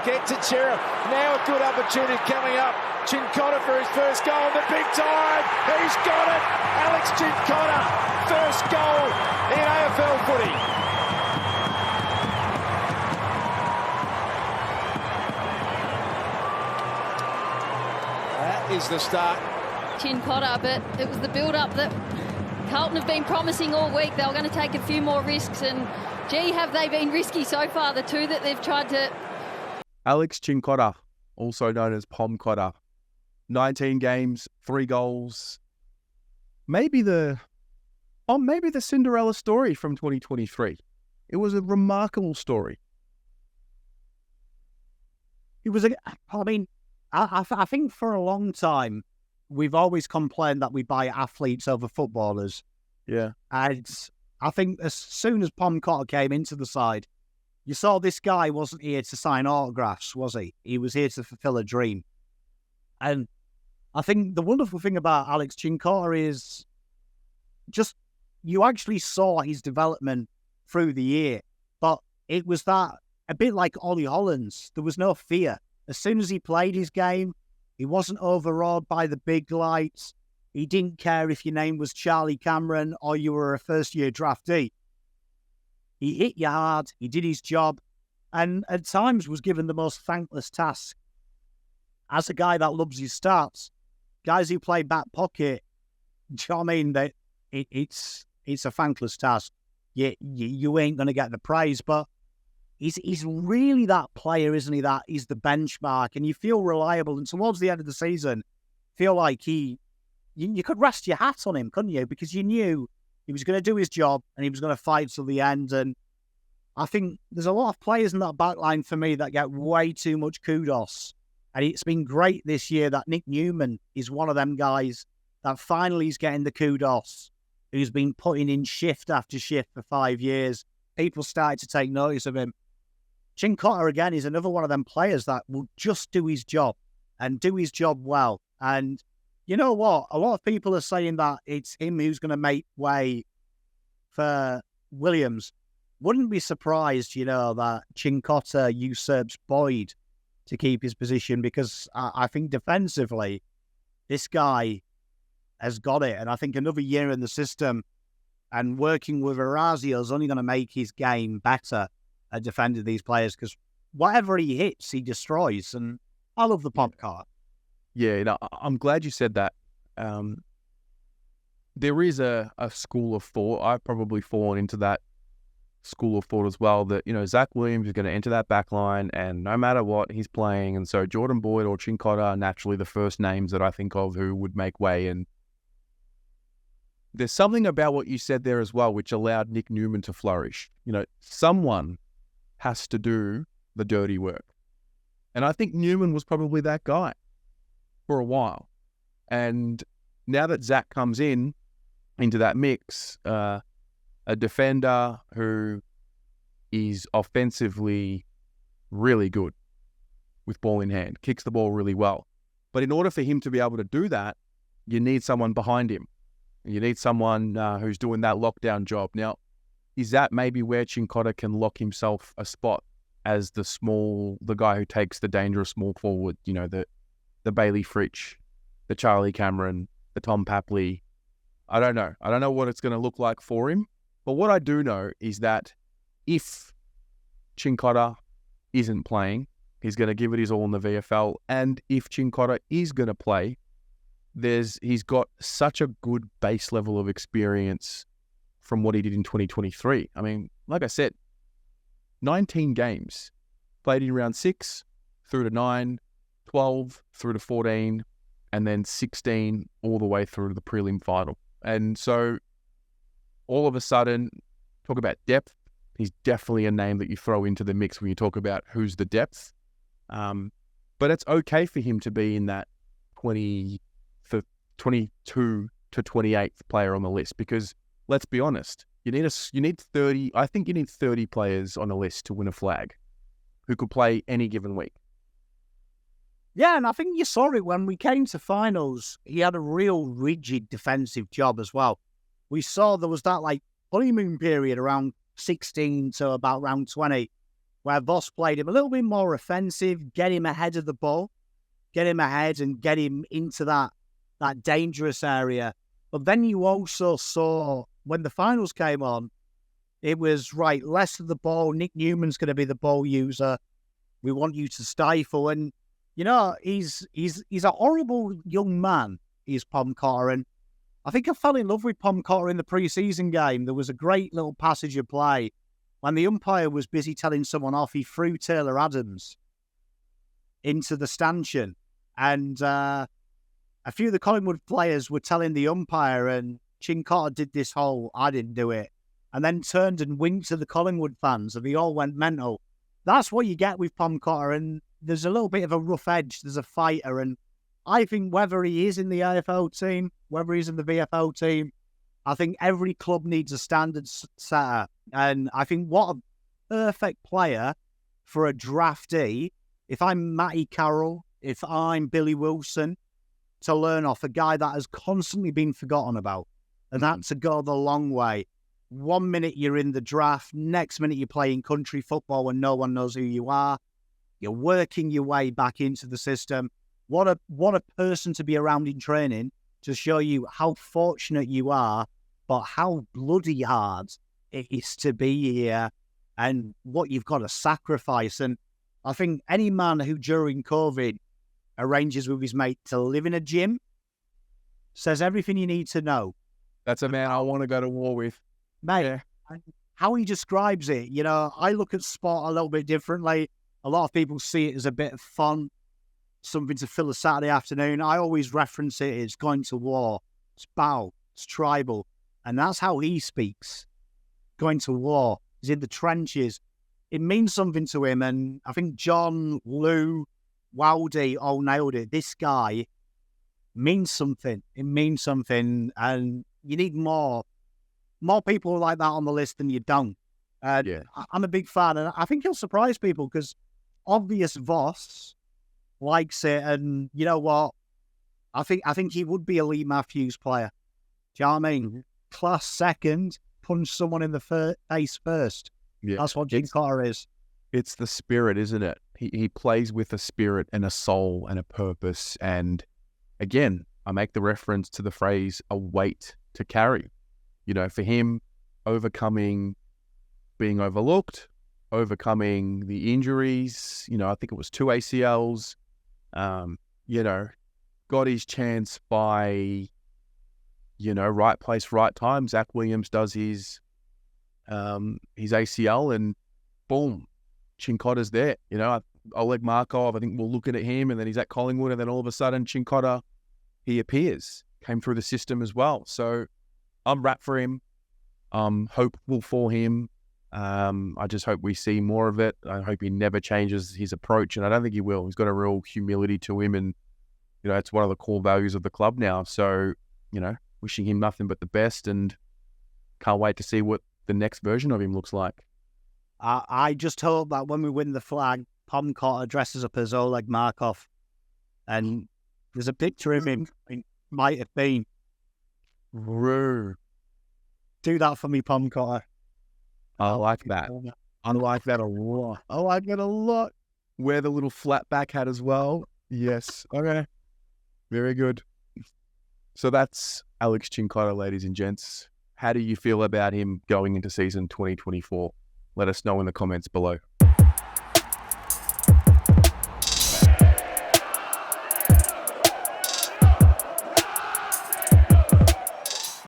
get to Cherub. Now a good opportunity coming up. Cincotta for his first goal in the big time. He's got it. Alex Cincotta, first goal in AFL footy. That is the start. Cincotta, but it was the build-up that Carlton have been promising all week. They were going to take a few more risks, and gee, have they been risky so far, the two that they've tried to... Alex Cincotta, also known as Pomcotta. 19 games, 3 goals. Maybe the Cinderella story from 2023. It was a remarkable story. It was I think for a long time, we've always complained that we buy athletes over footballers. Yeah. And I think as soon as Pomcotta came into the side, you saw this guy wasn't here to sign autographs, was he? He was here to fulfill a dream. And I think the wonderful thing about Alex Cincotta is just you actually saw his development through the year. But it was that, a bit like Ollie Hollands, there was no fear. As soon as he played his game, he wasn't overawed by the big lights. He didn't care if your name was Charlie Cameron or you were a first-year draftee. He hit you hard, he did his job, and at times was given the most thankless task. As a guy that loves his stats, guys who play back pocket, do you know what I mean? That it's a thankless task. You ain't going to get the praise, but he's really that player, isn't he? That he's the benchmark, and you feel reliable. And towards the end of the season, feel like you could rest your hat on him, couldn't you? Because you knew he was going to do his job and he was going to fight till the end. And I think there's a lot of players in that back line for me that get way too much kudos. And it's been great this year that Nick Newman is one of them guys that finally is getting the kudos, who's been putting in shift after shift for 5 years. People started to take notice of him. Cincotta, again, is another one of them players that will just do his job and do his job well. And you know what? A lot of people are saying that it's him who's going to make way for Williams. Wouldn't be surprised, that Cincotta usurps Boyd to keep his position, because I think defensively, this guy has got it. And I think another year in the system and working with Orazio is only going to make his game better at defending these players, because whatever he hits, he destroys. And I love the pop card. Yeah, I'm glad you said that. There is a school of thought. I've probably fallen into that school of thought as well, that, Zach Williams is going to enter that back line and no matter what, he's playing. And so Jordan Boyd or Cincotta are naturally the first names that I think of who would make way. And there's something about what you said there as well, which allowed Nick Newman to flourish. Someone has to do the dirty work. And I think Newman was probably that guy for a while. And now that Zach comes into that mix, a defender who is offensively really good with ball in hand, kicks the ball really well. But in order for him to be able to do that, you need someone behind him. You need someone who's doing that lockdown job. Now, is that maybe where Cincotta can lock himself a spot as the guy who takes the dangerous small forward, the Bailey Fritsch, the Charlie Cameron, the Tom Papley? I don't know. I don't know what it's going to look like for him. But what I do know is that if Cincotta isn't playing, he's going to give it his all in the VFL. And if Cincotta is going to play, he's got such a good base level of experience from what he did in 2023. I mean, like I said, 19 games, played in round 6 through to 9, 12 through to 14, and then 16 all the way through to the prelim final. And so all of a sudden, talk about depth, he's definitely a name that you throw into the mix when you talk about who's the depth. But it's okay for him to be in that 22 to 28th player on the list, because let's be honest, you need 30. I think you need 30 players on a list to win a flag who could play any given week. Yeah, and I think you saw it when we came to finals. He had a real rigid defensive job as well. We saw there was that honeymoon period around 16 to about round 20 where Voss played him a little bit more offensive, get him ahead of the ball, get him ahead and get him into that dangerous area. But then you also saw, when the finals came on, it was, right, less of the ball. Nick Newman's going to be the ball user. We want you to stifle. And, you know, he's a horrible young man, is Pom Cotter. And I think I fell in love with Pom Cotter in the pre-season game. There was a great little passage of play. When the umpire was busy telling someone off, he threw Taylor Adams into the stanchion. And a few of the Collingwood players were telling the umpire, and Cincotta did this whole, I didn't do it, and then turned and winked to the Collingwood fans, and they all went mental. That's what you get with Pom Cotter, and there's a little bit of a rough edge. There's a fighter, and I think whether he is in the AFL team, whether he's in the VFL team, I think every club needs a standard setter. And I think what a perfect player for a draftee, if I'm Matty Carroll, if I'm Billy Wilson, to learn off a guy that has constantly been forgotten about. And that to go the long way. 1 minute you're in the draft, next minute you're playing country football and no one knows who you are. You're working your way back into the system. What a person to be around in training to show you how fortunate you are, but how bloody hard it is to be here and what you've got to sacrifice. And I think any man who during COVID arranges with his mate to live in a gym says everything you need to know. That's a man I want to go to war with. Mate, Yeah. how he describes it, you know, I look at sport a little bit differently. A lot of people see it as a bit of fun, something to fill a Saturday afternoon. I always reference it as going to war. It's battle, it's tribal. And that's how he speaks. Going to war. He's in the trenches. It means something to him. And I think John, Lou, Wowdy all nailed it. This guy means something. It means something. And you need more people like that on the list than you don't. Yeah. I'm a big fan. And I think he'll surprise people because obvious Voss likes it. And you know what? I think he would be a Lee Matthews player. Do you know what I mean? Mm-hmm. Class second, punch someone in the face first. Yeah. That's what Cincotta is. It's the spirit, isn't it? He plays with a spirit and a soul and a purpose. And again, I make the reference to the phrase, a weight to carry. You know, for him, overcoming being overlooked, overcoming the injuries, you know, I think it was 2 ACLs, you know, got his chance by, you know, right place, right time. Zach Williams does his ACL and boom, Cincotta's there. You know, Oleg Markov, I think we're looking at him and then he's at Collingwood and then all of a sudden Cincotta, he appears, came through the system as well. So I'm wrapped for him. Hopeful for him. I just hope we see more of it. I hope he never changes his approach, and I don't think he will. He's got a real humility to him, and you know it's one of the core values of the club now. So, you know, wishing him nothing but the best, and can't wait to see what the next version of him looks like. I just hope that when we win the flag, Pom Cotter dresses up as Oleg Markov, and there's a picture of him. It might have been. Do that for me, Pom Cotter. I like that. I like that a lot. I like that a lot. Wear the little flat back hat as well. Yes. Okay. Very good. So that's Alex Cincotta, ladies and gents. How do you feel about him going into season 2024? Let us know in the comments below.